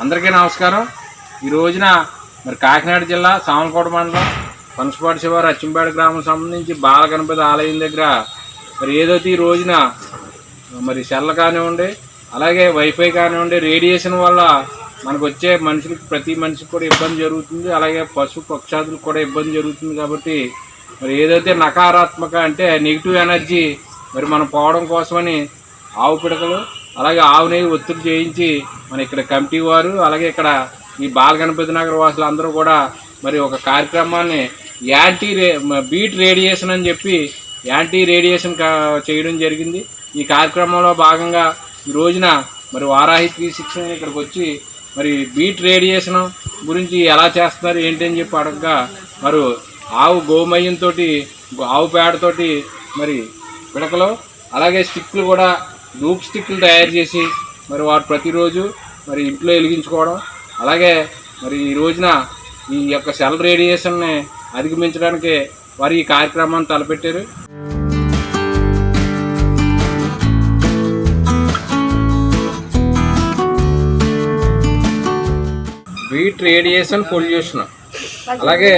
అందరికీ నమస్కారం. ఈ రోజున మరి కాకినాడ జిల్లా సామలకోట మండలం పనసపాటి శివారు అచ్చంపేట గ్రామం సంబంధించి బాలగణపతి ఆలయం దగ్గర మరి ఏదైతే ఈ రోజున మరి సెల్ కానివ్వండి, అలాగే వైఫై కానివ్వండి, రేడియేషన్ వల్ల మనకు వచ్చే మనుషులకి ప్రతి మనిషికి కూడా ఇబ్బంది జరుగుతుంది. అలాగే పశు పక్షాదులకు కూడా ఇబ్బంది జరుగుతుంది. కాబట్టి మరి ఏదైతే నకారాత్మక అంటే నెగిటివ్ ఎనర్జీ మరి మనం పోవడం కోసమని ఆవు పిడకలు అలాగే ఆవు నెయ్యి ఒత్తిడి చేయించి మన ఇక్కడ కమిటీ వారు అలాగే ఇక్కడ ఈ బాలగణపతి నగర్ వాసులు అందరూ కూడా మరి ఒక కార్యక్రమాన్ని బీట్ రేడియేషన్ అని చెప్పి యాంటీ రేడియేషన్ చేయడం జరిగింది. ఈ కార్యక్రమంలో భాగంగా ఈ రోజున మరి వారాహి 360 ఇక్కడికి వచ్చి మరి బీట్ రేడియేషన్ గురించి ఎలా చేస్తున్నారు ఏంటని చెప్పి అడగగా మరి ఆవు గోమయంతో ఆవు పేడతోటి మరి పిడకలు అలాగే స్టిక్లు కూడా ధూప్ స్టిక్లు తయారు చేసి మరి వారు ప్రతిరోజు మరి ఇంట్లో వెలిగించుకోవడం, అలాగే మరి ఈ రోజున ఈ యొక్క సెల్ రేడియేషన్ని అధిగమించడానికి వారు ఈ కార్యక్రమాన్ని తలపెట్టారు. బీట్ రేడియేషన్ పొల్యూషన్ అలాగే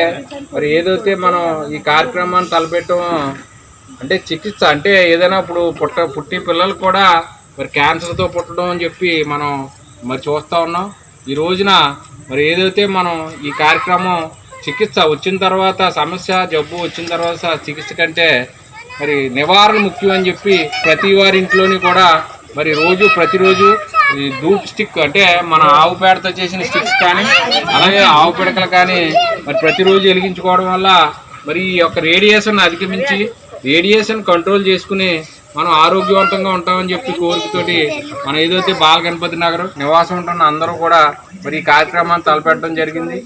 మరి ఏదైతే మనం ఈ కార్యక్రమాన్ని తలపెట్టామో అంటే చికిత్స అంటే ఏదైనా ఇప్పుడు పుట్టి పిల్లలు కూడా మరి క్యాన్సర్తో పుట్టడం అని చెప్పి మనం మరి చూస్తూ ఉన్నాం. ఈ రోజున మరి ఏదైతే మనం ఈ కార్యక్రమం చికిత్స వచ్చిన తర్వాత సమస్య జబ్బు వచ్చిన తర్వాత చికిత్స కంటే మరి నివారణ ముఖ్యం అని చెప్పి ప్రతి వారి ఇంట్లోని కూడా మరి ప్రతిరోజు ఈ ధూప్ స్టిక్ అంటే మన ఆవు పేడతో చేసిన స్టిక్స్ కానీ అలాగే ఆవు పిడకలు కానీ మరి ప్రతిరోజు వెలిగించుకోవడం వల్ల మరి ఈ యొక్క రేడియేషన్ అధిగమించి రేడియేషన్ కంట్రోల్ చేసుకుని మనం ఆరోగ్యవంతంగా ఉంటామని చెప్పి కోరికతోటి మనం ఏదైతే బాలగణపతి నగర్ నివాసం ఉంటున్న అందరూ కూడా మరి ఈ కార్యక్రమాన్ని తలపెట్టడం జరిగింది.